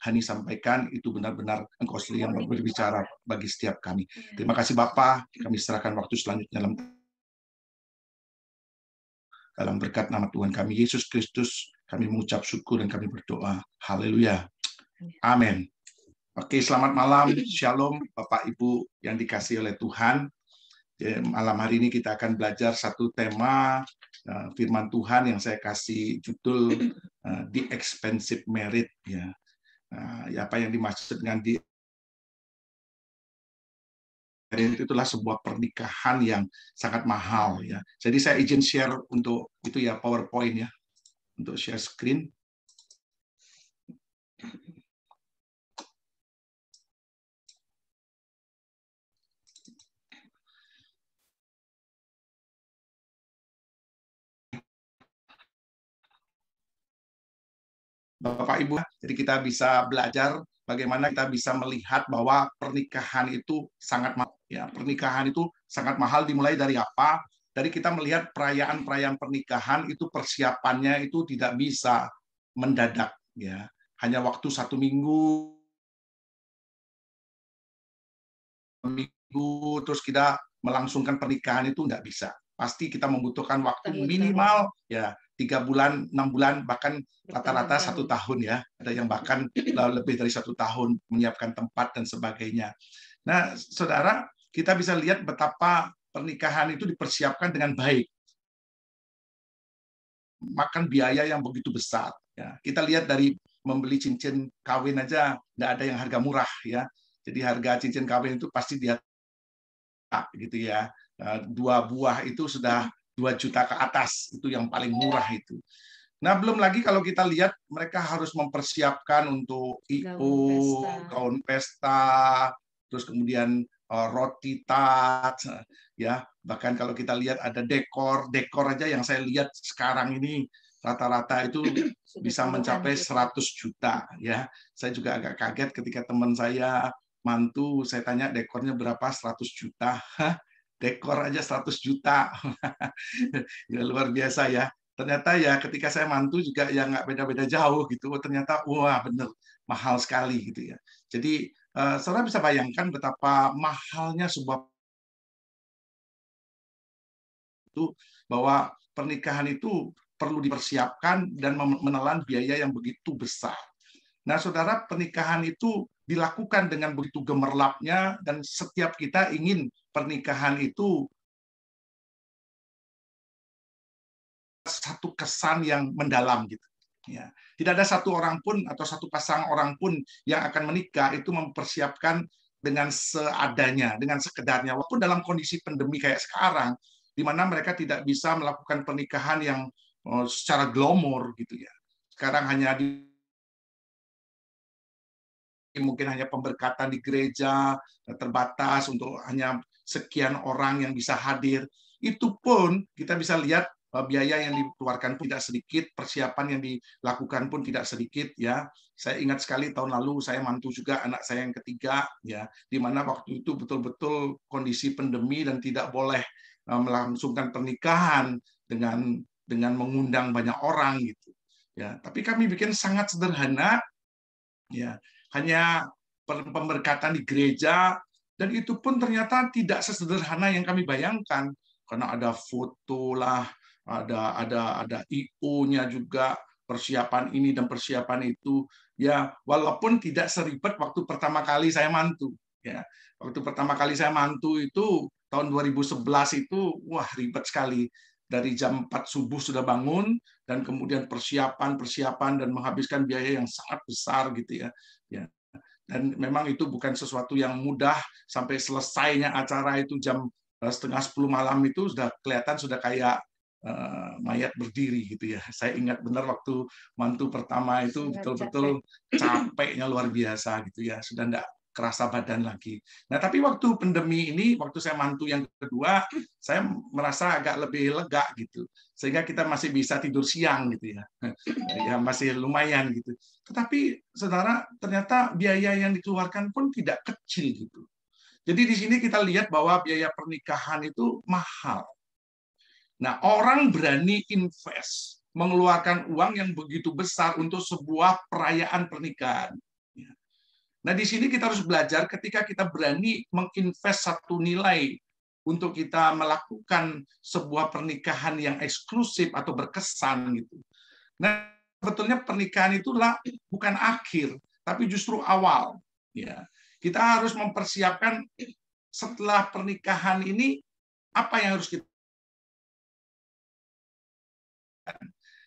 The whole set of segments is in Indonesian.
Hani sampaikan itu benar-benar Engkau sendiri yang berbicara bagi setiap kami. Terima kasih Bapa, kami serahkan waktu selanjutnya dalam berkat nama Tuhan kami Yesus Kristus, kami mengucap syukur dan kami berdoa. Haleluya. Amin. Oke, selamat malam. Shalom Bapak Ibu yang dikasihi oleh Tuhan. Malam hari ini kita akan belajar satu tema firman Tuhan yang saya kasih judul The Expensive Marriage. Ya. Apa yang dimaksud dengan di itulah sebuah pernikahan yang sangat mahal ya. Jadi saya izin share untuk itu ya PowerPoint ya. Untuk share screen. Bapak Ibu, jadi kita bisa belajar bagaimana kita bisa melihat bahwa pernikahan itu sangat mahal. Ya, pernikahan itu sangat mahal dimulai dari apa? Dari kita melihat perayaan-perayaan pernikahan itu persiapannya itu tidak bisa mendadak. Ya, hanya waktu 1 minggu, terus kita melangsungkan pernikahan itu nggak bisa. Pasti kita membutuhkan waktu minimal ya 3 bulan, 6 bulan, bahkan rata-rata 1 tahun ya. Ada yang bahkan lebih dari 1 tahun menyiapkan tempat dan sebagainya. Nah, saudara, kita bisa lihat betapa pernikahan itu dipersiapkan dengan baik. Makan biaya yang begitu besar. Ya. Kita lihat dari membeli cincin kawin aja nggak ada yang harga murah ya. Jadi harga cincin kawin itu pasti di gitu ya. 2 buah itu sudah 2 juta ke atas, itu yang paling murah itu. Nah, belum lagi kalau kita lihat mereka harus mempersiapkan untuk IO, gaun pesta, terus kemudian roti tat, ya. Bahkan kalau kita lihat ada dekor aja yang saya lihat sekarang ini rata-rata itu bisa mencapai 100 juta, ya. Saya juga agak kaget ketika teman saya mantu, saya tanya dekornya berapa, 100 juta. Hah? Dekor aja 100 juta. Ya, luar biasa ya. Ternyata ya ketika saya mantu juga ya nggak beda-beda jauh gitu. Ternyata wah bener mahal sekali gitu ya. Jadi saudara bisa bayangkan betapa mahalnya sebuah itu, bahwa pernikahan itu perlu dipersiapkan dan menelan biaya yang begitu besar. Nah, saudara, pernikahan itu dilakukan dengan begitu gemerlapnya dan setiap kita ingin pernikahan itu satu kesan yang mendalam gitu. Ya. Tidak ada satu orang pun atau satu pasang orang pun yang akan menikah itu mempersiapkan dengan seadanya, dengan sekedarnya. Walaupun dalam kondisi pandemi kayak sekarang, di mana mereka tidak bisa melakukan pernikahan yang secara glamor gitu ya. Sekarang hanya mungkin hanya pemberkatan di gereja terbatas untuk hanya sekian orang yang bisa hadir. Itu pun kita bisa lihat biaya yang dikeluarkan pun tidak sedikit, persiapan yang dilakukan pun tidak sedikit ya. Saya ingat sekali tahun lalu saya mantu juga anak saya yang ketiga ya, di mana waktu itu betul-betul kondisi pandemi dan tidak boleh melangsungkan pernikahan dengan mengundang banyak orang gitu. Ya, tapi kami bikin sangat sederhana ya, hanya pemberkatan di gereja dan itu pun ternyata tidak sesederhana yang kami bayangkan karena ada foto lah, ada IO-nya juga, persiapan ini dan persiapan itu ya, walaupun tidak seribet waktu pertama kali saya mantu ya. Waktu pertama kali saya mantu itu tahun 2011 itu wah ribet sekali. Dari jam 4 subuh sudah bangun dan kemudian persiapan dan menghabiskan biaya yang sangat besar gitu ya. Ya. Dan memang itu bukan sesuatu yang mudah, sampai selesainya acara itu jam setengah 10 malam itu sudah kelihatan sudah kayak mayat berdiri gitu ya. Saya ingat benar waktu mantu pertama itu betul-betul capeknya luar biasa gitu ya. Sudah enggak kerasa badan lagi. Nah, tapi waktu pandemi ini, waktu saya mantu yang kedua, saya merasa agak lebih lega gitu. Sehingga kita masih bisa tidur siang gitu ya. Ya masih lumayan gitu. Tetapi saudara, ternyata biaya yang dikeluarkan pun tidak kecil gitu. Jadi di sini kita lihat bahwa biaya pernikahan itu mahal. Nah, orang berani invest, mengeluarkan uang yang begitu besar untuk sebuah perayaan pernikahan. Nah, di sini kita harus belajar ketika kita berani menginvest satu nilai untuk kita melakukan sebuah pernikahan yang eksklusif atau berkesan gitu. Nah, sebetulnya pernikahan itulah bukan akhir, tapi justru awal. Ya, kita harus mempersiapkan setelah pernikahan ini apa yang harus kita.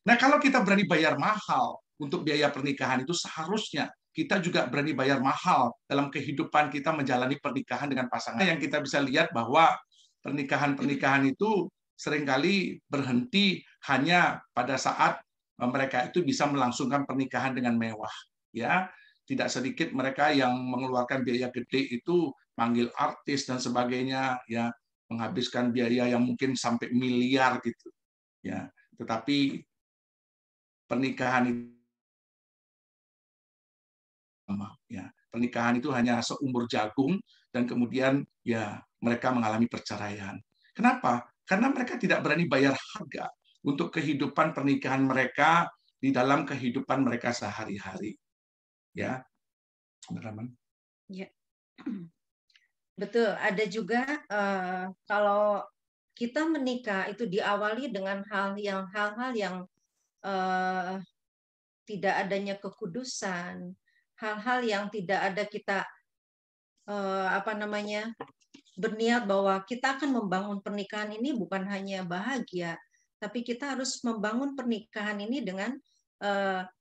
Nah, kalau kita berani bayar mahal untuk biaya pernikahan itu seharusnya kita juga berani bayar mahal dalam kehidupan kita menjalani pernikahan dengan pasangan. Yang kita bisa lihat bahwa pernikahan-pernikahan itu seringkali berhenti hanya pada saat mereka itu bisa melangsungkan pernikahan dengan mewah. Ya, tidak sedikit mereka yang mengeluarkan biaya gede itu manggil artis dan sebagainya, ya, menghabiskan biaya yang mungkin sampai miliar gitu. Ya, tetapi pernikahan itu ya, pernikahan itu hanya seumur jagung dan kemudian ya mereka mengalami perceraian. Kenapa? Karena mereka tidak berani bayar harga untuk kehidupan pernikahan mereka di dalam kehidupan mereka sehari-hari. Ya, ya. Betul. Ada juga kalau kita menikah itu diawali dengan hal-hal yang tidak adanya kekudusan, hal-hal yang tidak ada kita berniat bahwa kita akan membangun pernikahan ini bukan hanya bahagia, tapi kita harus membangun pernikahan ini dengan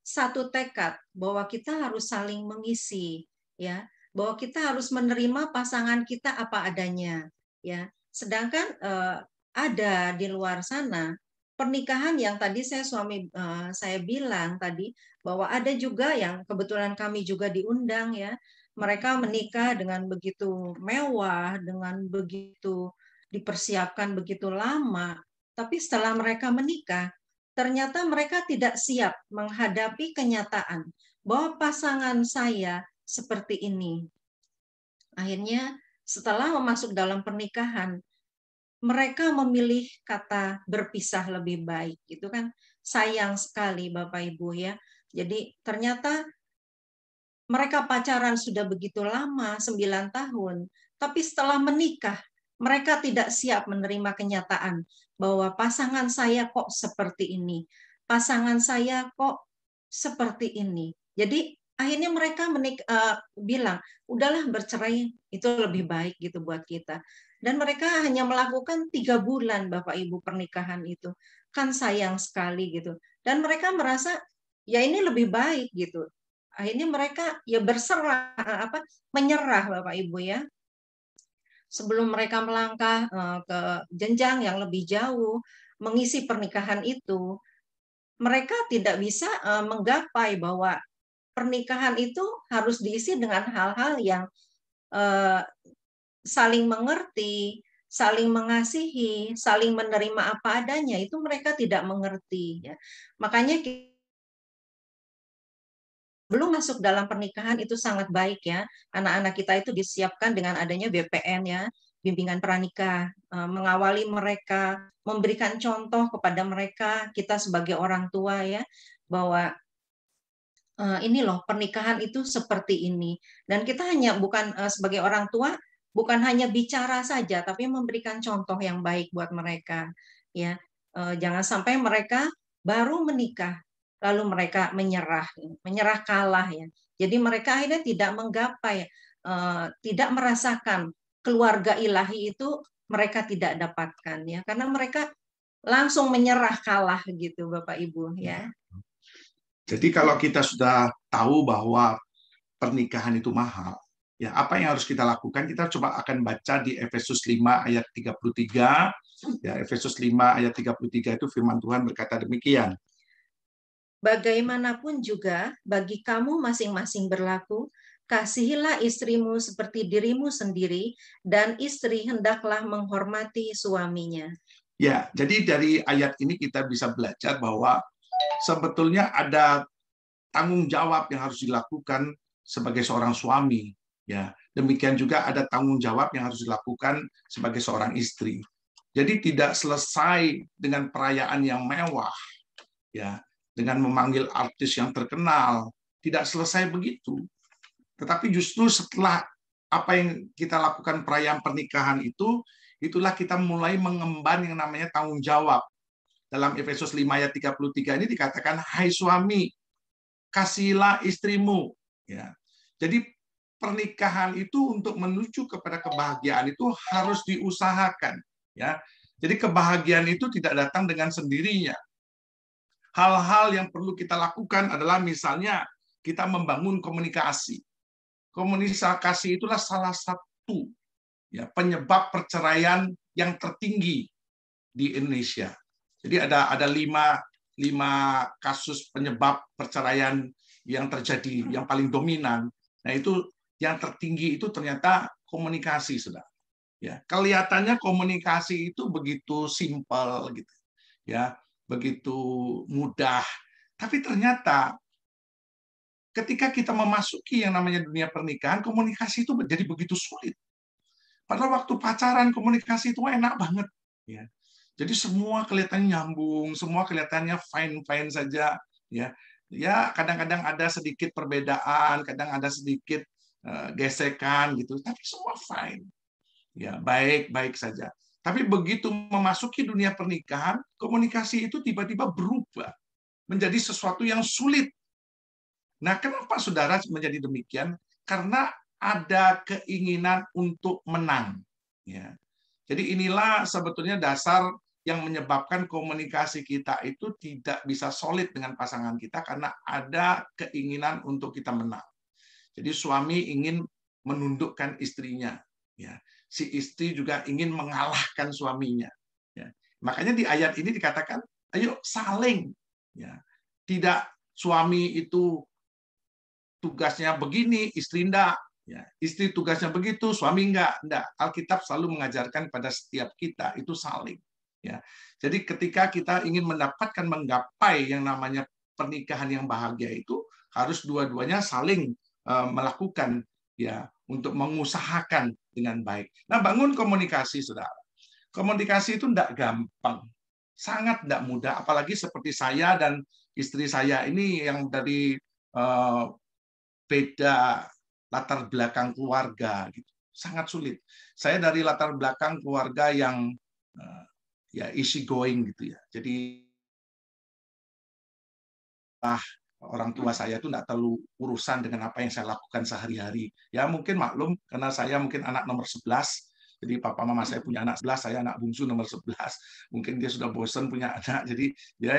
satu tekad bahwa kita harus saling mengisi, ya, bahwa kita harus menerima pasangan kita apa adanya, ya. Sedangkan ada di luar sana pernikahan yang tadi saya bilang tadi bahwa ada juga yang kebetulan kami juga diundang, ya. Mereka menikah dengan begitu mewah, dengan begitu dipersiapkan begitu lama, tapi setelah mereka menikah, ternyata mereka tidak siap menghadapi kenyataan bahwa pasangan saya seperti ini. Akhirnya setelah masuk dalam pernikahan, mereka memilih kata berpisah lebih baik, gitu kan. Sayang sekali Bapak Ibu, ya. Jadi ternyata mereka pacaran sudah begitu lama, 9 tahun, tapi setelah menikah, mereka tidak siap menerima kenyataan bahwa pasangan saya kok seperti ini, pasangan saya kok seperti ini. Jadi akhirnya mereka bilang, udahlah bercerai itu lebih baik gitu buat kita. Dan mereka hanya melakukan 3 bulan Bapak Ibu pernikahan itu. Kan sayang sekali gitu. Dan mereka merasa ya ini lebih baik gitu. Akhirnya mereka ya berserah, menyerah Bapak Ibu, ya. Sebelum mereka melangkah ke jenjang yang lebih jauh, mengisi pernikahan itu, mereka tidak bisa menggapai bahwa pernikahan itu harus diisi dengan hal-hal yang saling mengerti, saling mengasihi, saling menerima apa adanya. Itu mereka tidak mengerti, ya. Makanya belum masuk dalam pernikahan itu sangat baik, ya. Anak-anak kita itu disiapkan dengan adanya BPN, ya, bimbingan pranikah, mengawali mereka, memberikan contoh kepada mereka, kita sebagai orang tua, ya, bahwa ini loh pernikahan itu seperti ini. Dan kita hanya bukan sebagai orang tua bukan hanya bicara saja, tapi memberikan contoh yang baik buat mereka, ya. Jangan sampai mereka baru menikah lalu mereka menyerah kalah, ya. Jadi mereka akhirnya tidak menggapai, tidak merasakan keluarga ilahi itu mereka tidak dapatkan, ya, karena mereka langsung menyerah kalah gitu, Bapak Ibu, ya. Jadi kalau kita sudah tahu bahwa pernikahan itu mahal, ya apa yang harus kita lakukan? Kita coba akan baca di Efesus 5 ayat 33. Ya, Efesus 5 ayat 33 itu firman Tuhan berkata demikian. Bagaimanapun juga bagi kamu masing-masing berlaku, kasihilah istrimu seperti dirimu sendiri, dan istri hendaklah menghormati suaminya. Ya, jadi dari ayat ini kita bisa belajar bahwa sebetulnya ada tanggung jawab yang harus dilakukan sebagai seorang suami. Ya, demikian juga ada tanggung jawab yang harus dilakukan sebagai seorang istri. Jadi tidak selesai dengan perayaan yang mewah, ya, dengan memanggil artis yang terkenal, tidak selesai begitu. Tetapi justru setelah apa yang kita lakukan perayaan pernikahan itu, itulah kita mulai mengemban yang namanya tanggung jawab. Dalam Efesus 5 ayat 33 ini dikatakan, hai suami, kasihilah istrimu. Ya. Jadi pernikahan itu untuk menuju kepada kebahagiaan itu harus diusahakan. Ya. Jadi kebahagiaan itu tidak datang dengan sendirinya. Hal-hal yang perlu kita lakukan adalah misalnya kita membangun komunikasi. Komunikasi itulah salah satu ya penyebab perceraian yang tertinggi di Indonesia. Jadi ada lima kasus penyebab perceraian yang terjadi, yang paling dominan. Nah itu yang tertinggi itu ternyata komunikasi, saudara. Ya, kelihatannya komunikasi itu begitu simpel gitu, ya, begitu mudah. Tapi ternyata ketika kita memasuki yang namanya dunia pernikahan, komunikasi itu menjadi begitu sulit. Padahal waktu pacaran komunikasi itu enak banget, ya. Jadi semua kelihatannya nyambung, semua kelihatannya fine-fine saja, ya. Ya, kadang-kadang ada sedikit perbedaan, kadang ada sedikit gesekan gitu, tapi semua fine. Ya, baik-baik saja. Tapi begitu memasuki dunia pernikahan, komunikasi itu tiba-tiba berubah menjadi sesuatu yang sulit. Nah, kenapa saudara menjadi demikian? Karena ada keinginan untuk menang. Ya. Jadi inilah sebetulnya dasar yang menyebabkan komunikasi kita itu tidak bisa solid dengan pasangan kita karena ada keinginan untuk kita menang. Jadi suami ingin menundukkan istrinya, ya. Si istri juga ingin mengalahkan suaminya. Ya. Makanya di ayat ini dikatakan, ayo saling. Ya. Tidak suami itu tugasnya begini, istri enggak. Ya, istri tugasnya begitu, suami enggak. Alkitab selalu mengajarkan pada setiap kita itu saling. Ya, jadi ketika kita ingin mendapatkan menggapai yang namanya pernikahan yang bahagia itu harus dua-duanya saling melakukan ya untuk mengusahakan dengan baik. Nah, bangun komunikasi, saudara. Komunikasi itu enggak gampang, sangat enggak mudah. Apalagi seperti saya dan istri saya ini yang dari beda latar belakang keluarga gitu. Sangat sulit. Saya dari latar belakang keluarga yang ya easy going gitu ya. Jadi orang tua saya itu tidak terlalu urusan dengan apa yang saya lakukan sehari-hari. Ya mungkin maklum karena saya mungkin anak nomor 11. Jadi papa mama saya punya anak 11, saya anak bungsu nomor 11. Mungkin dia sudah bosan punya anak. Jadi ya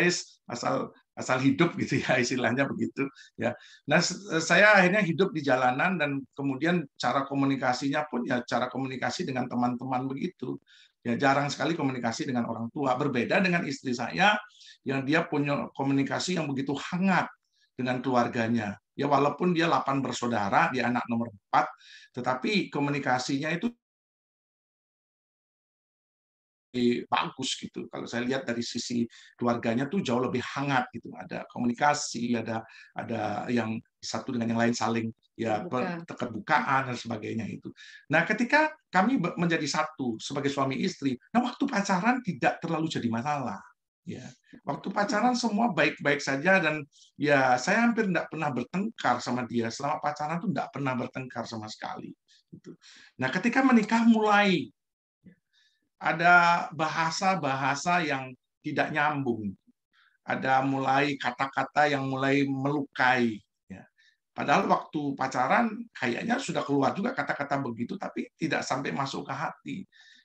asal hidup gitu ya istilahnya begitu ya. Nah, saya akhirnya hidup di jalanan dan kemudian cara komunikasinya pun ya cara komunikasi dengan teman-teman begitu. Ya jarang sekali komunikasi dengan orang tua. Berbeda dengan istri saya yang dia punya komunikasi yang begitu hangat dengan keluarganya. Ya walaupun dia 8 bersaudara, dia anak nomor 4, tetapi komunikasinya itu bagus gitu. Kalau saya lihat dari sisi keluarganya tuh jauh lebih hangat gitu. Ada komunikasi, ada yang satu dengan yang lain saling ya keterbukaan dan sebagainya itu. Nah, ketika kami menjadi satu sebagai suami istri, nah waktu pacaran tidak terlalu jadi masalah. Ya, waktu pacaran semua baik-baik saja dan ya saya hampir tidak pernah bertengkar sama dia selama pacaran tuh tidak pernah bertengkar sama sekali. Gitu. Nah, ketika menikah mulai ada bahasa-bahasa yang tidak nyambung. Ada mulai kata-kata yang mulai melukai. Ya. Padahal waktu pacaran kayaknya sudah keluar juga kata-kata begitu, tapi tidak sampai masuk ke hati.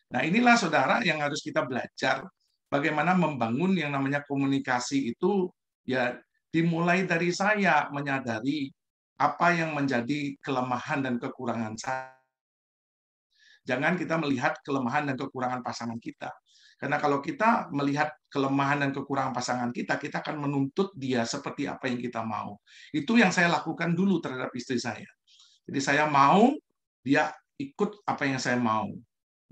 Nah inilah saudara yang harus kita belajar bagaimana membangun yang namanya komunikasi itu ya dimulai dari saya menyadari apa yang menjadi kelemahan dan kekurangan saya. Jangan kita melihat kelemahan dan kekurangan pasangan kita. Karena kalau kita melihat kelemahan dan kekurangan pasangan kita, kita akan menuntut dia seperti apa yang kita mau. Itu yang saya lakukan dulu terhadap istri saya. Jadi saya mau, dia ikut apa yang saya mau.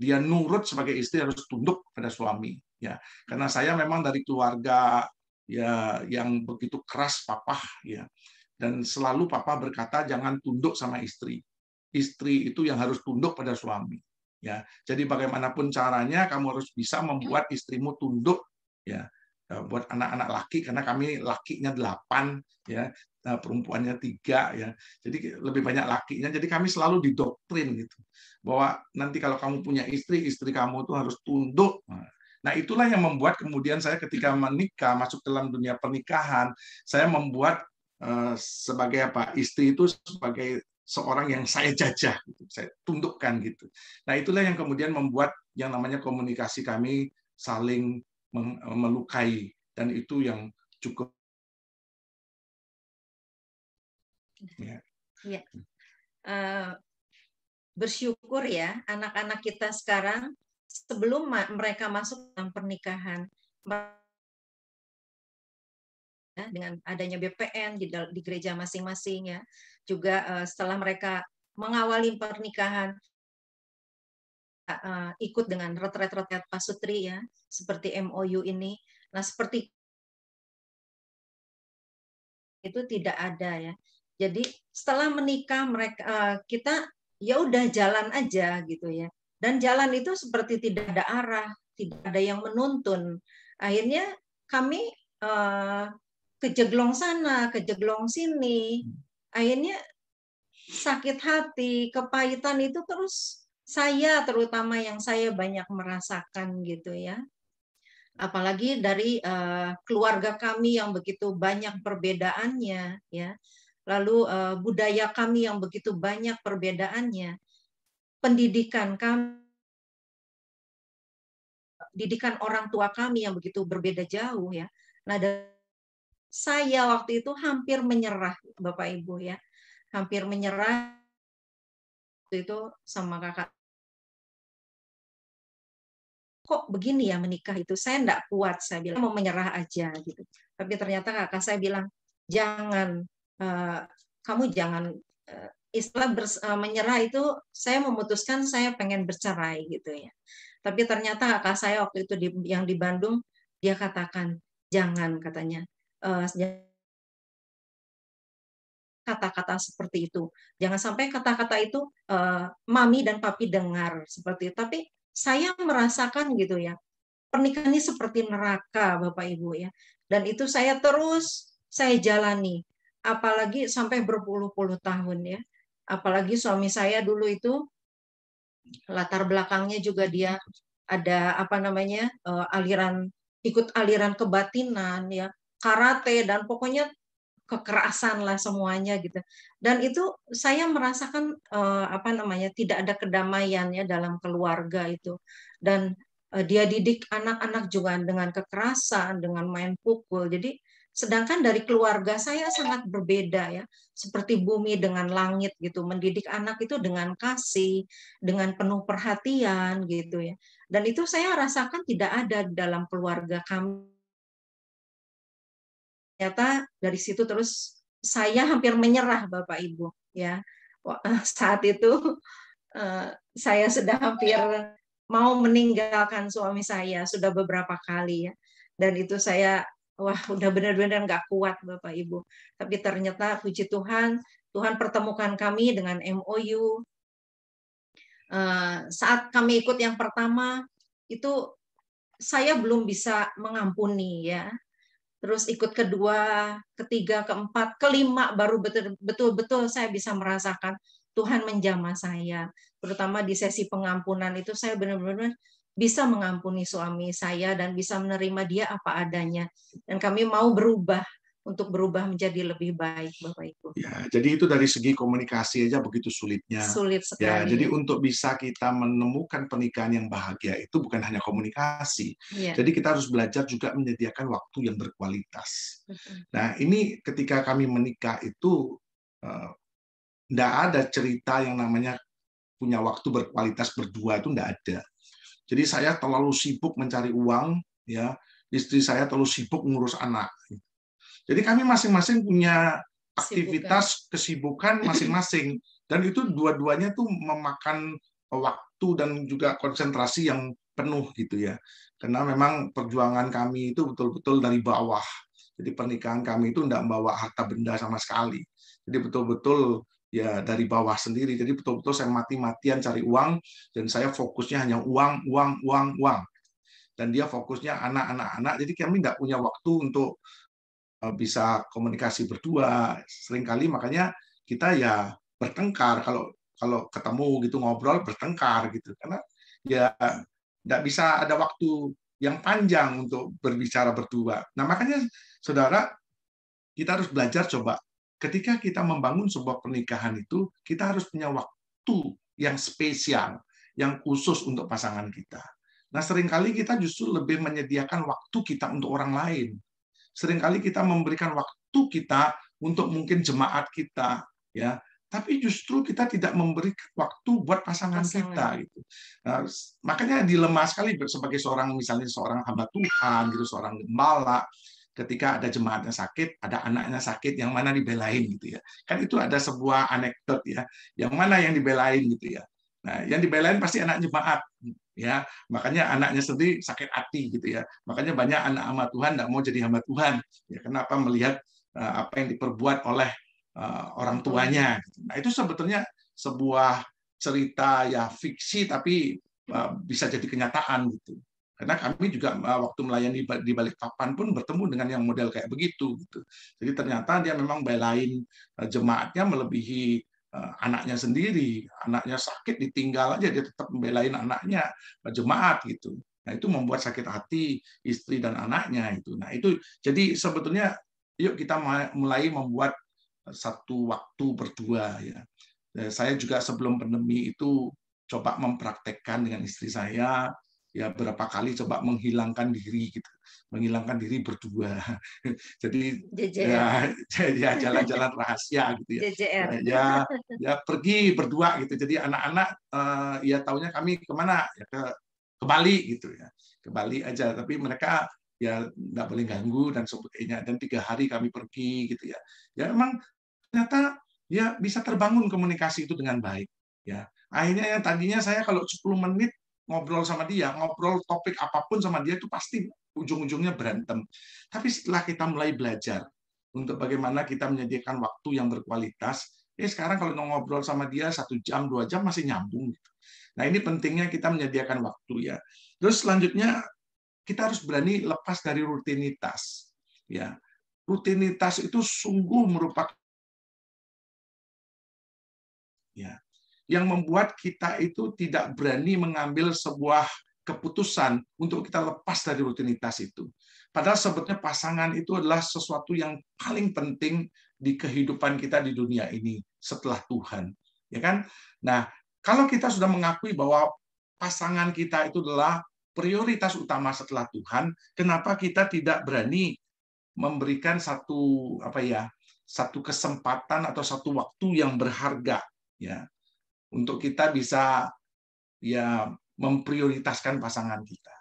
Dia nurut sebagai istri harus tunduk pada suami. Ya, karena saya memang dari keluarga ya yang begitu keras papa ya. Dan selalu papa berkata jangan tunduk sama istri. Istri itu yang harus tunduk pada suami. Ya, jadi bagaimanapun caranya kamu harus bisa membuat istrimu tunduk ya buat anak-anak laki karena kami lakinya 8 ya perempuannya 3 ya. Jadi lebih banyak lakinya. Jadi kami selalu didoktrin gitu. Bahwa nanti kalau kamu punya istri, istri kamu tuh harus tunduk. Nah, itulah yang membuat kemudian saya ketika menikah, masuk dalam dunia pernikahan, saya membuat sebagai apa? Istri itu sebagai seorang yang saya jajah gitu. Saya tundukkan gitu. Nah, itulah yang kemudian membuat yang namanya komunikasi kami saling melukai, dan itu yang cukup ya. Ya. Bersyukur ya anak-anak kita sekarang sebelum mereka masuk dalam pernikahan dengan adanya BPN di gereja masing-masing ya, juga setelah mereka mengawali pernikahan ikut dengan retret-retret pasutri ya, seperti MOU ini. Nah, seperti itu tidak ada ya. Jadi setelah menikah mereka kita ya udah jalan aja gitu ya. Dan jalan itu seperti tidak ada arah, tidak ada yang menuntun. Akhirnya kami kejeglong sana, kejeglong sini. Akhirnya sakit hati, kepahitan itu terus saya terutama yang saya banyak merasakan gitu ya. Apalagi dari keluarga kami yang begitu banyak perbedaannya ya. Lalu budaya kami yang begitu banyak perbedaannya. Pendidikan kami, didikan orang tua kami yang begitu berbeda jauh ya. Nah, saya waktu itu hampir menyerah Bapak Ibu ya. Hampir menyerah itu sama kakak. Kok begini ya menikah itu, saya enggak kuat, saya bilang mau menyerah aja gitu. Tapi ternyata kakak saya bilang jangan, kamu jangan, istilah menyerah itu saya memutuskan saya pengen bercerai gitu ya. Tapi ternyata kakak saya waktu itu yang di Bandung dia katakan jangan, katanya kata-kata seperti itu. Jangan sampai kata-kata itu mami dan papi dengar seperti itu. Tapi saya merasakan gitu ya, pernikahan ini seperti neraka Bapak Ibu ya. Dan itu saya jalani. Apalagi sampai berpuluh-puluh tahun ya. Apalagi suami saya dulu itu latar belakangnya juga dia ada apa namanya ikut aliran kebatinan ya, karate dan pokoknya kekerasan lah semuanya gitu. Dan itu saya merasakan apa namanya tidak ada kedamaian ya dalam keluarga itu. Dan dia didik anak-anak juga dengan kekerasan, dengan main pukul. Jadi sedangkan dari keluarga saya sangat berbeda ya, seperti bumi dengan langit gitu. Mendidik anak itu dengan kasih, dengan penuh perhatian gitu ya. Dan itu saya rasakan tidak ada dalam keluarga kami. Ternyata dari situ terus saya hampir menyerah Bapak Ibu ya. Saat itu saya sudah hampir mau meninggalkan suami saya sudah beberapa kali ya. Dan itu saya udah benar-benar nggak kuat Bapak Ibu. Tapi ternyata puji Tuhan, Tuhan pertemukan kami dengan MOU. Saat kami ikut yang pertama itu saya belum bisa mengampuni ya. Terus ikut kedua, ketiga, keempat, kelima baru betul-betul saya bisa merasakan Tuhan menjamah saya. Terutama di sesi pengampunan itu saya benar-benar bisa mengampuni suami saya dan bisa menerima dia apa adanya. Dan kami mau berubah untuk berubah menjadi lebih baik, Bapak Ibu. Ya, jadi itu dari segi komunikasi aja begitu sulitnya. Sulit Ya, sekali. jadi untuk bisa kita menemukan pernikahan yang bahagia itu bukan hanya komunikasi. Ya. Jadi kita harus belajar juga menyediakan waktu yang berkualitas. Nah, ini ketika kami menikah itu enggak ada cerita yang namanya punya waktu berkualitas berdua, itu enggak ada. Jadi saya terlalu sibuk mencari uang, ya, istri saya terlalu sibuk ngurus anak. Jadi kami masing-masing punya aktivitas kesibukan masing-masing, dan itu dua-duanya tuh memakan waktu dan juga konsentrasi yang penuh gitu ya. Karena memang perjuangan kami itu betul-betul dari bawah. Jadi pernikahan kami itu tidak membawa harta benda sama sekali. Jadi betul-betul ya dari bawah sendiri. Jadi betul-betul saya mati-matian cari uang, dan saya fokusnya hanya uang, uang, uang, uang. Dan dia fokusnya anak-anak. Jadi kami tidak punya waktu untuk bisa komunikasi berdua. Seringkali makanya kita ya bertengkar kalau kalau ketemu gitu ngobrol bertengkar gitu karena ya nggak bisa ada waktu yang panjang untuk berbicara berdua. Nah makanya saudara kita harus belajar coba ketika kita membangun sebuah pernikahan itu kita harus punya waktu yang spesial yang khusus untuk pasangan kita. Nah seringkali kita justru lebih menyediakan waktu kita untuk orang lain. Seringkali kita memberikan waktu kita untuk mungkin jemaat kita, ya. Tapi justru kita tidak memberikan waktu buat pasangan kita, gitu. Nah, makanya dilema sekali sebagai seorang misalnya seorang hamba Tuhan, gitu, seorang gembala, ketika ada jemaatnya sakit, ada anaknya sakit, yang mana dibelain gitu ya. Kan itu ada sebuah anekdot ya, yang mana yang dibelain gitu ya. Nah, yang dibelain pasti anak jemaat, ya. Makanya anaknya sendiri sakit hati gitu ya. Makanya banyak anak hamba Tuhan tidak mau jadi hamba Tuhan. Ya, kenapa melihat apa yang diperbuat oleh orang tuanya. Nah, itu sebetulnya sebuah cerita ya fiksi tapi bisa jadi kenyataan gitu. Karena kami juga waktu melayani di Balikpapan pun bertemu dengan yang model kayak begitu gitu. Jadi ternyata dia memang belain jemaatnya melebihi anaknya sendiri. Anaknya sakit ditinggal aja dia tetap membelain anaknya jemaat gitu. Nah, itu membuat sakit hati istri dan anaknya itu. Nah, itu jadi sebetulnya yuk kita mulai membuat satu waktu berdua ya. Saya juga sebelum pandemi itu coba mempraktekkan dengan istri saya ya berapa kali coba menghilangkan diri gitu, menghilangkan diri berdua. Jadi JJR. ya jalan-jalan rahasia gitu ya. JJR. Ya pergi berdua gitu. Jadi anak-anak ya taunya kami kemana ya ke Bali gitu ya, ke Bali aja. Tapi mereka ya nggak boleh ganggu dan sebagainya. Dan 3 hari kami pergi gitu ya. Ya memang ternyata ya bisa terbangun komunikasi itu dengan baik ya. Akhirnya yang tadinya saya kalau 10 menit ngobrol sama dia, ngobrol topik apapun sama dia itu pasti ujung-ujungnya berantem. Tapi setelah kita mulai belajar untuk bagaimana kita menyediakan waktu yang berkualitas, sekarang kalau ngobrol sama dia 1 jam, 2 jam masih nyambung. Gitu. Nah ini pentingnya kita menyediakan waktu ya. Terus selanjutnya kita harus berani lepas dari rutinitas. Ya, rutinitas itu sungguh merupakan ya, yang membuat kita itu tidak berani mengambil sebuah keputusan untuk kita lepas dari rutinitas itu. Padahal sebetulnya pasangan itu adalah sesuatu yang paling penting di kehidupan kita di dunia ini setelah Tuhan, ya kan? Nah, kalau kita sudah mengakui bahwa pasangan kita itu adalah prioritas utama setelah Tuhan, kenapa kita tidak berani memberikan satu apa ya, satu kesempatan atau satu waktu yang berharga ya untuk kita bisa ya memprioritaskan pasangan kita.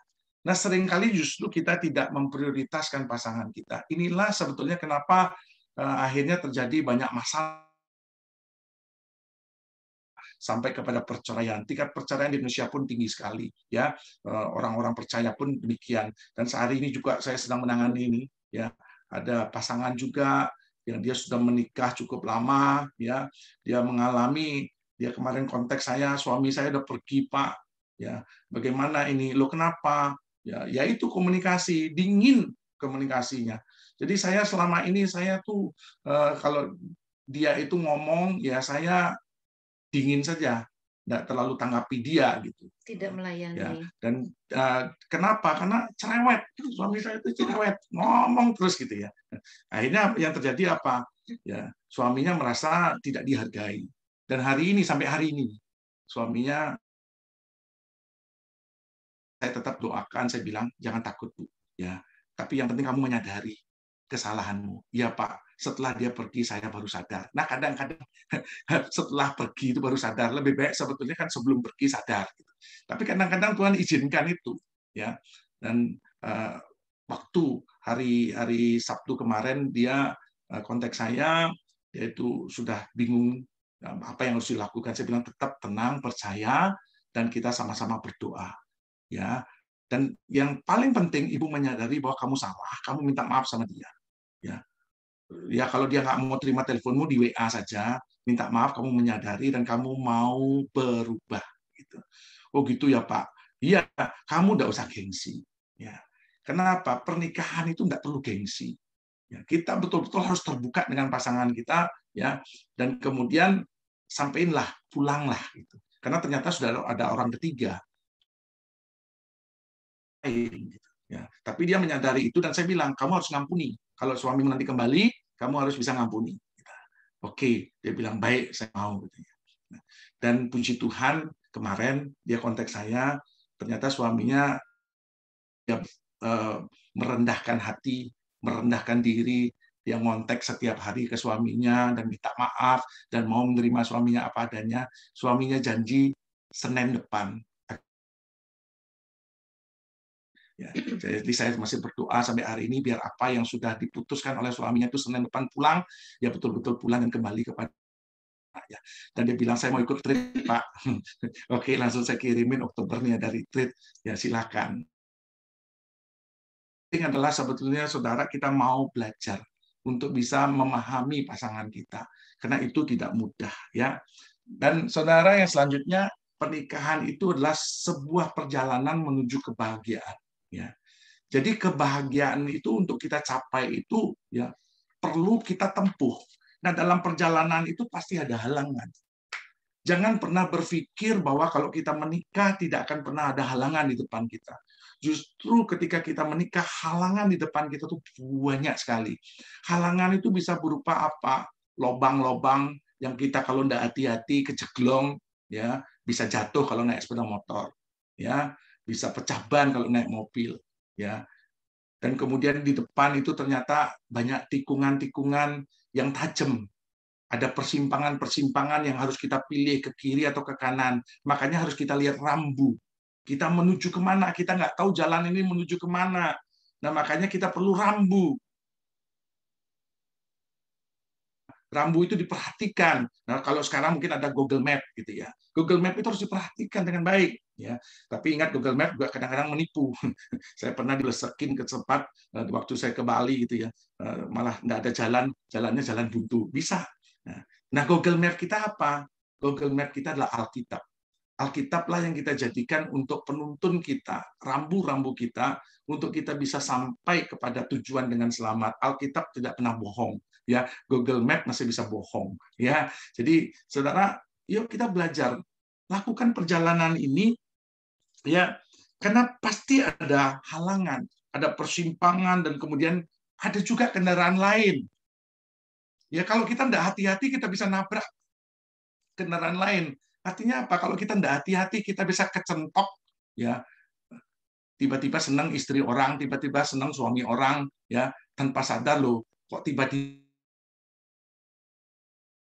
Nah, seringkali justru kita tidak memprioritaskan pasangan kita. Inilah sebetulnya kenapa akhirnya terjadi banyak masalah sampai kepada perceraian. Tingkat perceraian di Indonesia pun tinggi sekali, ya. Orang-orang percaya pun demikian. Dan sehari ini juga saya sedang menangani ini, ya. Ada pasangan juga yang dia sudah menikah cukup lama, ya. Dia mengalami dia kemarin konteks saya, suami saya udah pergi, Pak. Ya, bagaimana ini? Lo kenapa? Ya, yaitu komunikasi, dingin komunikasinya. Jadi saya selama ini saya tuh kalau dia itu ngomong, ya saya dingin saja, tidak terlalu tanggapi dia gitu. Tidak melayani. Ya, dan kenapa? Karena cerewet, suami saya itu cerewet, ngomong terus gitu ya. Akhirnya yang terjadi apa? Ya, suaminya merasa tidak dihargai. Dan hari ini sampai hari ini suaminya saya tetap doakan, saya bilang jangan takut Bu, ya. Tapi yang penting kamu menyadari kesalahanmu. Ya Pak, setelah dia pergi saya baru sadar. Nah kadang-kadang setelah pergi itu baru sadar. Lebih baik sebetulnya kan sebelum pergi sadar. Gitu. Tapi kadang-kadang Tuhan izinkan itu, ya. Dan waktu hari Sabtu kemarin dia kontak saya, yaitu sudah bingung apa yang harus dilakukan. Saya bilang tetap tenang, percaya, dan kita sama-sama berdoa. Ya, dan yang paling penting ibu menyadari bahwa kamu salah, kamu minta maaf sama dia. Ya kalau dia nggak mau terima teleponmu di WA saja, minta maaf, kamu menyadari dan kamu mau berubah. Gitu. Oh gitu ya Pak. Iya, kamu nggak usah gengsi. Ya. Kenapa? Pernikahan itu nggak perlu gengsi. Ya, kita betul-betul harus terbuka dengan pasangan kita, ya, dan kemudian sampaikanlah, pulanglah, gitu. Karena ternyata sudah ada orang ketiga. Gitu, ya. Tapi dia menyadari itu dan saya bilang, kamu harus ngampuni. Kalau suamimu nanti kembali, kamu harus bisa ngampuni. Oke, dia bilang baik, saya mau. Gitu ya. Dan puji Tuhan kemarin dia kontak saya, ternyata suaminya dia merendahkan hati, merendahkan diri, dia ngontek setiap hari ke suaminya dan minta maaf dan mau menerima suaminya apa adanya. Suaminya janji Senin depan. Ya, jadi saya masih berdoa sampai hari ini biar apa yang sudah diputuskan oleh suaminya itu Senin depan pulang, ya betul-betul pulang dan kembali kepada ya. Dan dia bilang saya mau ikut retreat Pak. Oke, langsung saya kirimin Oktobernya dari retreat. Ya silakan. Yang adalah sebetulnya saudara kita mau belajar untuk bisa memahami pasangan kita karena itu tidak mudah ya. Dan saudara yang selanjutnya pernikahan itu adalah sebuah perjalanan menuju kebahagiaan ya. Jadi kebahagiaan itu untuk kita capai itu ya perlu kita tempuh. Nah, dalam perjalanan itu pasti ada halangan. Jangan pernah berpikir bahwa kalau kita menikah tidak akan pernah ada halangan di depan kita. Justru ketika kita menikah, halangan di depan kita tuh banyak sekali. Halangan itu bisa berupa apa? Lobang-lobang yang kita kalau tidak hati-hati kejeglong, ya bisa jatuh kalau naik sepeda motor, ya bisa pecah ban kalau naik mobil, ya. Dan kemudian di depan itu ternyata banyak tikungan-tikungan yang tajam. Ada persimpangan-persimpangan yang harus kita pilih ke kiri atau ke kanan. Makanya harus kita lihat rambu. Kita menuju kemana? Kita nggak tahu jalan ini menuju kemana. Nah, makanya kita perlu rambu. Rambu itu diperhatikan. Nah, kalau sekarang mungkin ada Google Map gitu ya. Google Map itu harus diperhatikan dengan baik ya. Tapi ingat Google Map juga kadang-kadang menipu. Saya pernah dilesekin ke tempat waktu saya ke Bali gitu ya. Malah nggak ada jalan, jalannya jalan buntu. Bisa. Nah, Google Map kita apa? Google Map kita adalah Alkitab. Alkitablah yang kita jadikan untuk penuntun kita, rambu-rambu kita, untuk kita bisa sampai kepada tujuan dengan selamat. Alkitab tidak pernah bohong, ya. Google Map masih bisa bohong, ya. Jadi, saudara, yuk kita belajar, lakukan perjalanan ini, ya, karena pasti ada halangan, ada persimpangan, dan kemudian ada juga kendaraan lain. Ya, kalau kita tidak hati-hati, kita bisa nabrak kendaraan lain. Artinya apa? Kalau kita tidak hati-hati, kita bisa kecentok, ya. Tiba-tiba senang istri orang, tiba-tiba senang suami orang, ya, tanpa sadar loh, kok tiba-tiba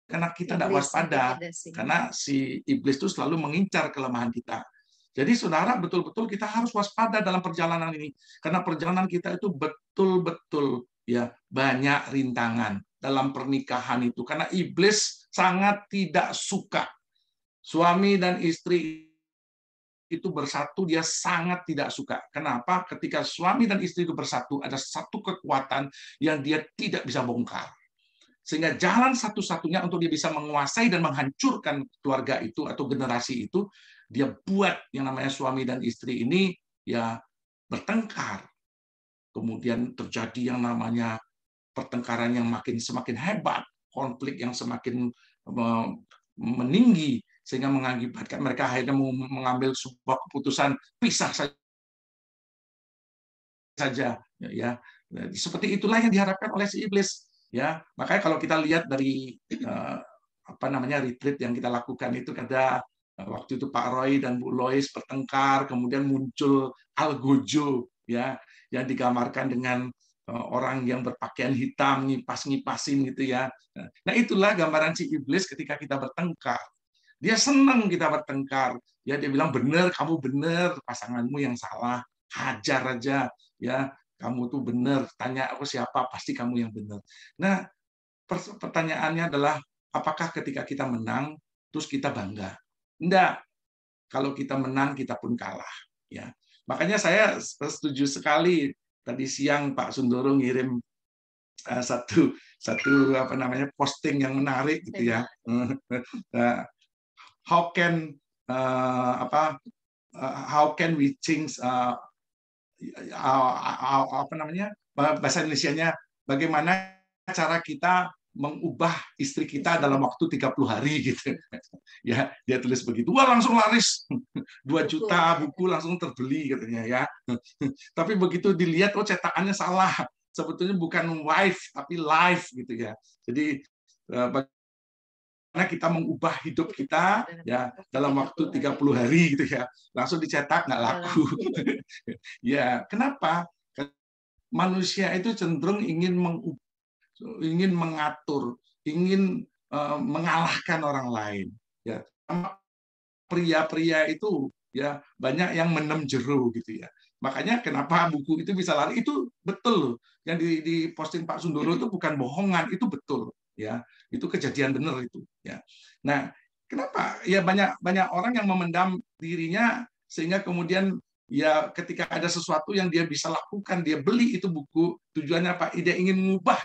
karena kita tidak waspada, karena si iblis itu selalu mengincar kelemahan kita. Jadi saudara, betul-betul kita harus waspada dalam perjalanan ini, karena perjalanan kita itu betul-betul ya banyak rintangan dalam pernikahan itu, karena iblis sangat tidak suka suami dan istri itu bersatu, dia sangat tidak suka. Kenapa? Ketika suami dan istri itu bersatu, ada satu kekuatan yang dia tidak bisa bongkar. Sehingga jalan satu-satunya untuk dia bisa menguasai dan menghancurkan keluarga itu atau generasi itu, dia buat yang namanya suami dan istri ini ya bertengkar. Kemudian terjadi yang namanya pertengkaran yang semakin hebat, konflik yang semakin meninggi, sehingga mengakibatkan mereka akhirnya mengambil sebuah keputusan pisah saja, ya. Seperti itulah yang diharapkan oleh si iblis, ya. Makanya kalau kita lihat dari apa namanya retreat yang kita lakukan itu, ada waktu itu Pak Roy dan Bu Lois bertengkar, kemudian muncul Algojo, ya, yang digambarkan dengan orang yang berpakaian hitam ngipas-ngipasin gitu ya. Nah, itulah gambaran si iblis ketika kita bertengkar. Dia senang kita bertengkar. Ya, dia bilang benar, kamu benar, pasanganmu yang salah. Hajar aja, ya. Kamu tuh benar. Tanya aku siapa, pasti kamu yang benar. Nah, pertanyaannya adalah apakah ketika kita menang terus kita bangga? Enggak. Kalau kita menang kita pun kalah, ya. Makanya saya setuju sekali tadi siang Pak Sundoro ngirim satu apa namanya posting yang menarik gitu ya. How can how can we change apa namanya bahasa Indonesianya bagaimana cara kita mengubah istri kita dalam waktu 30 hari gitu. Ya, dia tulis begitu. Wah, langsung laris. 2 juta buku langsung terbeli katanya ya. Tapi begitu dilihat, oh cetakannya salah. Sebetulnya bukan wife tapi life gitu ya. Jadi bagaimana kita mengubah hidup kita ya dalam waktu 30 hari gitu ya. Langsung dicetak nggak laku. Ya, kenapa? Manusia itu cenderung ingin mengatur, ingin mengalahkan orang lain. Ya, pria-pria itu ya banyak yang menem jeru gitu ya. Makanya kenapa buku itu bisa lari itu betul. Yang di posting Pak Sundoro itu bukan bohongan, itu betul ya. Itu kejadian benar itu ya. Nah, kenapa? Ya banyak orang yang memendam dirinya sehingga kemudian ya ketika ada sesuatu yang dia bisa lakukan, dia beli itu buku, tujuannya apa? Dia ingin mengubah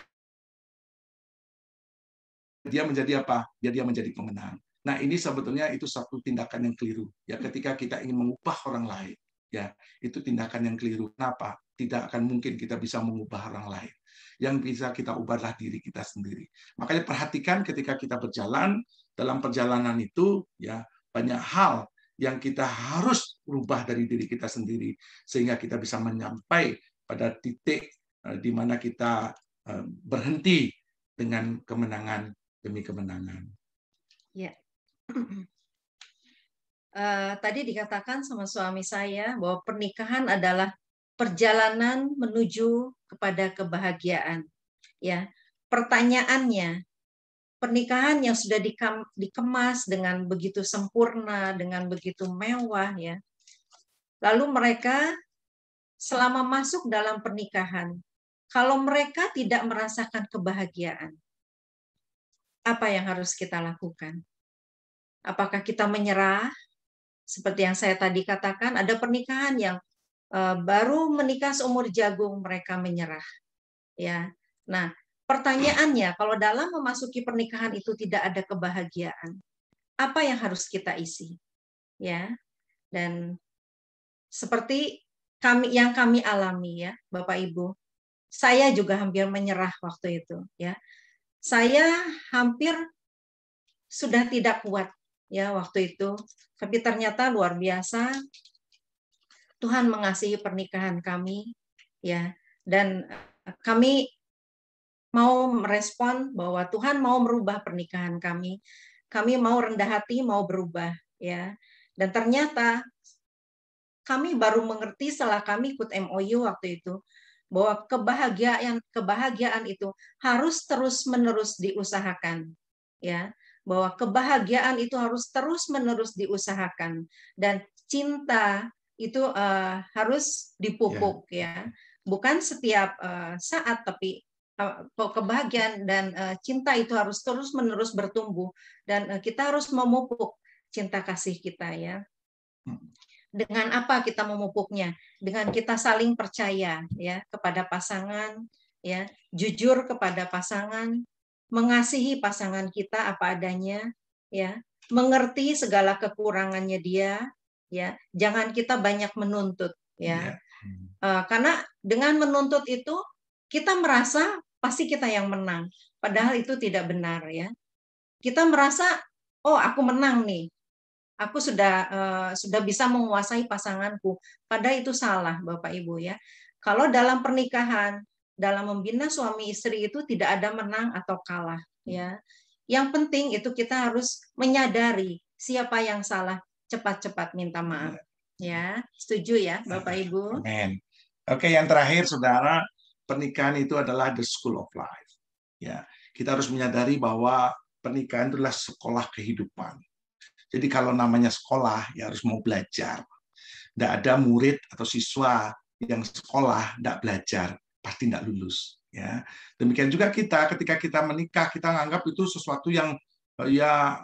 dia menjadi apa? Dia menjadi pemenang. Nah, ini sebetulnya itu satu tindakan yang keliru. Ya, ketika kita ingin mengubah orang lain, ya, itu tindakan yang keliru. Kenapa? Tidak akan mungkin kita bisa mengubah orang lain. Yang bisa kita ubahlah diri kita sendiri. Makanya perhatikan ketika kita berjalan, dalam perjalanan itu, ya, banyak hal yang kita harus rubah dari diri kita sendiri sehingga kita bisa menyampai pada titik di mana kita berhenti dengan kemenangan demi kemenangan. Ya. Tadi dikatakan sama suami saya bahwa pernikahan adalah perjalanan menuju kepada kebahagiaan. Ya, pertanyaannya, pernikahan yang sudah dikemas dengan begitu sempurna, dengan begitu mewah, ya. Lalu mereka selama masuk dalam pernikahan, kalau mereka tidak merasakan kebahagiaan, apa yang harus kita lakukan? Apakah kita menyerah? Seperti yang saya tadi katakan, ada pernikahan yang baru menikah seumur jagung, mereka menyerah. Ya, nah pertanyaannya, kalau dalam memasuki pernikahan itu tidak ada kebahagiaan, apa yang harus kita isi? Ya, dan seperti yang kami alami ya, Bapak Ibu, saya juga hampir menyerah waktu itu. Ya, saya hampir sudah tidak kuat ya waktu itu, tapi ternyata luar biasa Tuhan mengasihi pernikahan kami ya, dan kami mau merespon bahwa Tuhan mau merubah pernikahan kami. Kami mau rendah hati, mau berubah ya. Dan ternyata kami baru mengerti setelah kami ikut MOU waktu itu bahwa kebahagiaan itu harus terus-menerus diusahakan ya. Bahwa kebahagiaan itu harus terus-menerus diusahakan dan cinta itu harus dipupuk ya. Bukan setiap saat, tapi kebahagiaan dan cinta itu harus terus-menerus bertumbuh dan kita harus memupuk cinta kasih kita ya. Dengan apa kita memupuknya? Dengan kita saling percaya ya kepada pasangan, ya, jujur kepada pasangan, mengasihi pasangan kita apa adanya, ya, mengerti segala kekurangannya dia, ya. Jangan kita banyak menuntut, ya. Karena dengan menuntut itu kita merasa pasti kita yang menang, padahal itu tidak benar ya. Kita merasa, oh aku menang nih. Aku sudah bisa menguasai pasanganku. Padahal itu salah, Bapak Ibu ya. Kalau dalam pernikahan, dalam membina suami istri itu tidak ada menang atau kalah ya. Yang penting itu kita harus menyadari siapa yang salah, cepat-cepat minta maaf. Ya, setuju ya, Bapak Ibu? Amin. Oke, yang terakhir Saudara, pernikahan itu adalah the school of life. Ya, kita harus menyadari bahwa pernikahan itu adalah sekolah kehidupan. Jadi kalau namanya sekolah, ya harus mau belajar. Tidak ada murid atau siswa yang sekolah tidak belajar, pasti tidak lulus. Ya, demikian juga kita ketika kita menikah, kita menganggap itu sesuatu yang ya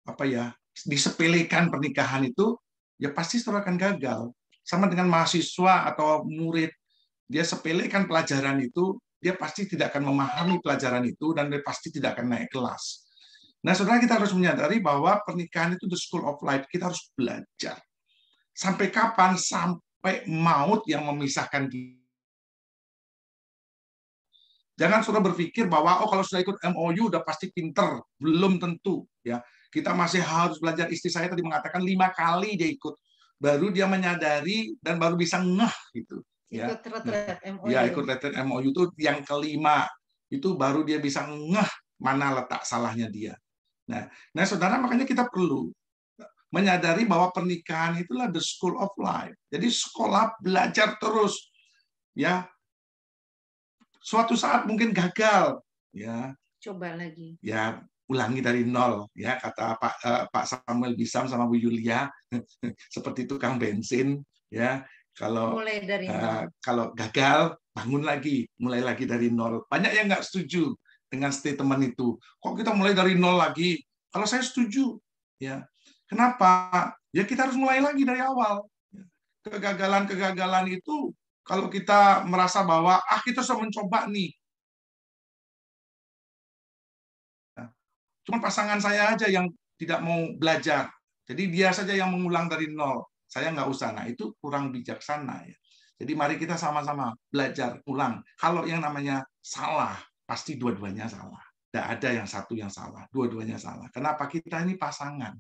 apa ya disepelekan pernikahan itu, ya pasti saudara akan gagal. Sama dengan mahasiswa atau murid, dia sepelekan pelajaran itu, dia pasti tidak akan memahami pelajaran itu dan dia pasti tidak akan naik kelas. Nah, saudara, kita harus menyadari bahwa pernikahan itu the school of life. Kita harus belajar. Sampai kapan? Sampai maut yang memisahkan kita. Jangan sudah berpikir bahwa kalau sudah ikut MOU udah pasti pinter, belum tentu ya. Kita masih harus belajar. Istri saya tadi mengatakan 5 kali dia ikut, baru dia menyadari dan baru bisa ngeh gitu ya. Ikut retret Ya, MOU. ikut retret MOU itu yang kelima, itu baru dia bisa ngeh mana letak salahnya dia. Nah, saudara, makanya kita perlu menyadari bahwa pernikahan itulah the school of life. Jadi sekolah belajar terus ya. Suatu saat mungkin gagal ya, Coba lagi. ya ulangi dari nol ya, kata Pak Samuel Bisam sama Bu Yulia. Seperti tukang bensin ya, kalau Mulai dari nol. kalau gagal bangun lagi, mulai lagi dari nol. Banyak yang nggak setuju dengan statement itu. Kok kita mulai dari nol lagi? Kalau saya setuju ya. Kenapa? Ya kita harus mulai lagi dari awal. Kegagalan-kegagalan itu, kalau kita merasa bahwa kita sudah mencoba nih, cuma pasangan saya aja yang tidak mau belajar, jadi dia saja yang mengulang dari nol, saya nggak usah. Nah, itu kurang bijaksana ya. Jadi mari kita sama-sama belajar ulang. Kalau yang namanya salah, pasti dua-duanya salah. Tidak ada yang satu yang salah, dua-duanya salah. Kenapa? Kita ini pasangan.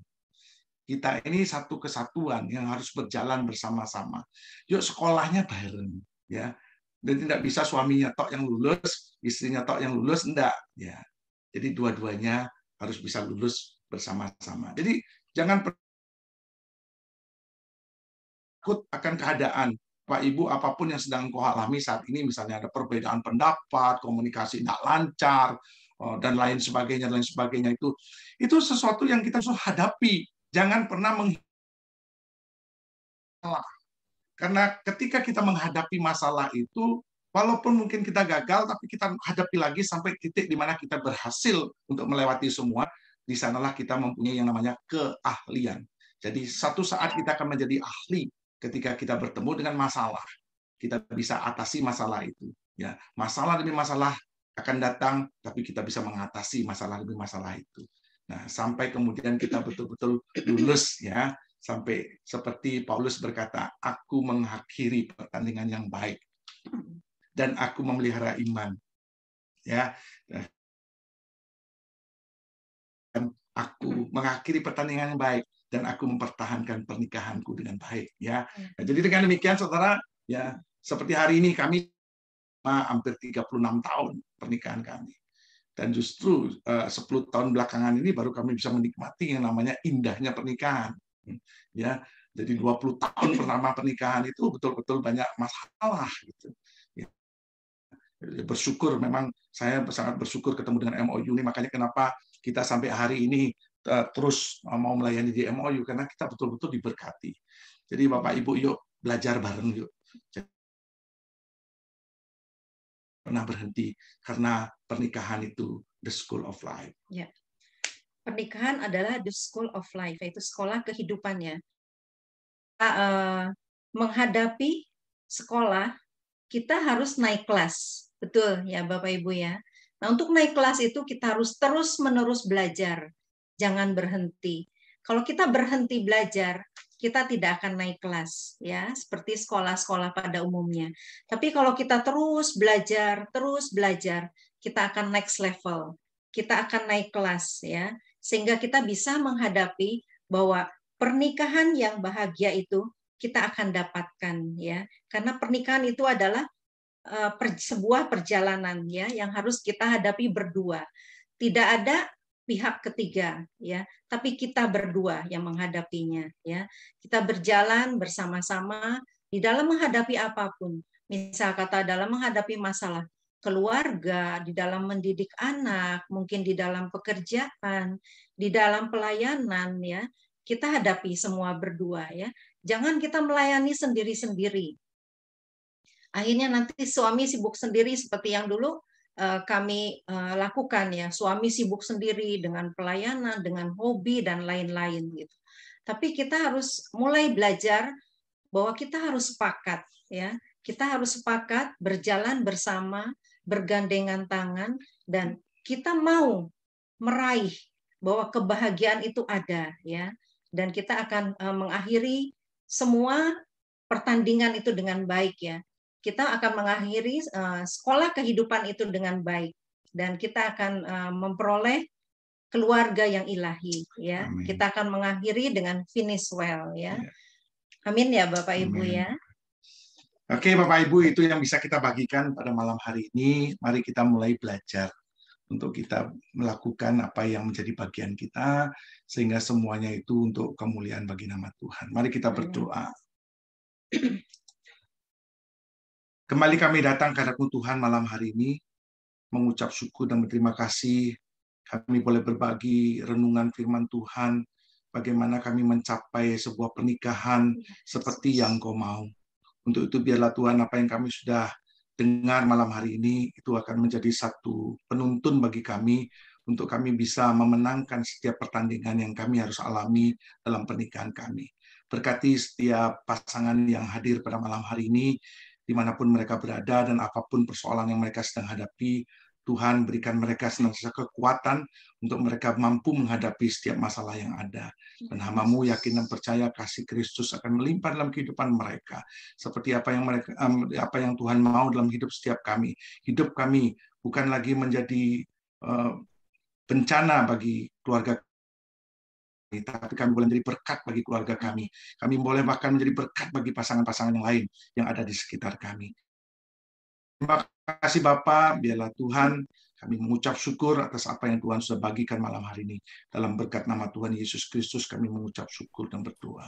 Kita ini satu kesatuan yang harus berjalan bersama-sama. Yuk sekolahnya bareng ya. Dan tidak bisa suaminya tok yang lulus, istrinya tok yang lulus, enggak ya. Jadi dua-duanya harus bisa lulus bersama-sama. Jadi jangan takut akan keadaan. Pak Ibu, apapun yang sedang kau alami saat ini, misalnya ada perbedaan pendapat, komunikasi tidak lancar, dan lain sebagainya itu sesuatu yang kita harus hadapi. Jangan pernah menghindar. Karena ketika kita menghadapi masalah itu, walaupun mungkin kita gagal, tapi kita hadapi lagi sampai titik di mana kita berhasil untuk melewati semua. Di sanalah kita mempunyai yang namanya keahlian. Jadi satu saat kita akan menjadi ahli ketika kita bertemu dengan masalah. Kita bisa atasi masalah itu. Ya, masalah demi masalah akan datang, tapi kita bisa mengatasi masalah demi masalah itu. Nah, sampai kemudian kita betul-betul lulus ya, sampai seperti Paulus berkata, aku mengakhiri pertandingan yang baik dan aku memelihara iman. Ya. Dan aku mengakhiri pertandingan yang baik dan aku mempertahankan pernikahanku dengan baik ya. Nah, jadi dengan demikian saudara, ya seperti hari ini kami hampir 36 tahun pernikahan kami. Dan justru 10 tahun belakangan ini baru kami bisa menikmati yang namanya indahnya pernikahan. Ya, jadi 20 tahun pertama pernikahan itu betul-betul banyak masalah gitu. Ya. Bersyukur, memang saya sangat bersyukur ketemu dengan MOU ini, makanya kenapa kita sampai hari ini terus mau melayani di MOU, karena kita betul-betul diberkati. Jadi Bapak Ibu, yuk belajar bareng yuk. Pernah berhenti karena pernikahan itu the school of life. Ya. Pernikahan adalah the school of life, yaitu sekolah kehidupannya. Menghadapi sekolah, kita harus naik kelas. Betul ya Bapak Ibu ya. Nah, untuk naik kelas itu kita harus terus-menerus belajar. Jangan berhenti. Kalau kita berhenti belajar, kita tidak akan naik kelas ya, seperti sekolah-sekolah pada umumnya. Tapi kalau kita terus belajar, kita akan next level. Kita akan naik kelas ya, sehingga kita bisa menghadapi bahwa pernikahan yang bahagia itu kita akan dapatkan ya. Karena pernikahan itu adalah sebuah perjalanan ya yang harus kita hadapi berdua. Tidak ada pihak ketiga ya, tapi kita berdua yang menghadapinya ya. Kita berjalan bersama-sama di dalam menghadapi apapun. Misal kata dalam menghadapi masalah keluarga, di dalam mendidik anak, mungkin di dalam pekerjaan, di dalam pelayanan ya. Kita hadapi semua berdua ya. Jangan kita melayani sendiri-sendiri. Akhirnya nanti suami sibuk sendiri seperti yang dulu kami lakukan ya, suami sibuk sendiri dengan pelayanan, dengan hobi dan lain-lain gitu. Tapi kita harus mulai belajar bahwa kita harus sepakat ya, kita harus sepakat berjalan bersama, bergandengan tangan, dan kita mau meraih bahwa kebahagiaan itu ada ya, dan kita akan mengakhiri semua pertandingan itu dengan baik ya. kita akan mengakhiri sekolah kehidupan itu dengan baik, dan kita akan memperoleh keluarga yang ilahi, ya. Amin. Kita akan mengakhiri dengan finish well, ya. Ya. Amin ya Bapak Ibu Amin. ya. Oke, Bapak Ibu, itu yang bisa kita bagikan pada malam hari ini. Mari kita mulai belajar untuk kita melakukan apa yang menjadi bagian kita, sehingga semuanya itu untuk kemuliaan bagi nama Tuhan. Mari kita berdoa. Kembali kami datang ke hadapan Tuhan malam hari ini, mengucap syukur dan berterima kasih. Kami boleh berbagi renungan firman Tuhan, bagaimana kami mencapai sebuah pernikahan seperti yang Kau mau. Untuk itu biarlah Tuhan, apa yang kami sudah dengar malam hari ini itu akan menjadi satu penuntun bagi kami untuk kami bisa memenangkan setiap pertandingan yang kami harus alami dalam pernikahan kami. Berkati setiap pasangan yang hadir pada malam hari ini, dimanapun mereka berada dan apapun persoalan yang mereka sedang hadapi, Tuhan berikan mereka senantiasa kekuatan untuk mereka mampu menghadapi setiap masalah yang ada. Dan hamba-Mu yakin dan percaya kasih Kristus akan melimpah dalam kehidupan mereka. Seperti apa yang Tuhan mau dalam hidup setiap kami. Hidup kami bukan lagi menjadi bencana bagi keluarga kami, tapi kami boleh menjadi berkat bagi keluarga kami. Kami boleh bahkan menjadi berkat bagi pasangan-pasangan yang lain yang ada di sekitar kami. Terima kasih Bapak, biarlah Tuhan kami mengucap syukur atas apa yang Tuhan sudah bagikan malam hari ini. Dalam berkat nama Tuhan Yesus Kristus kami mengucap syukur dan berdoa.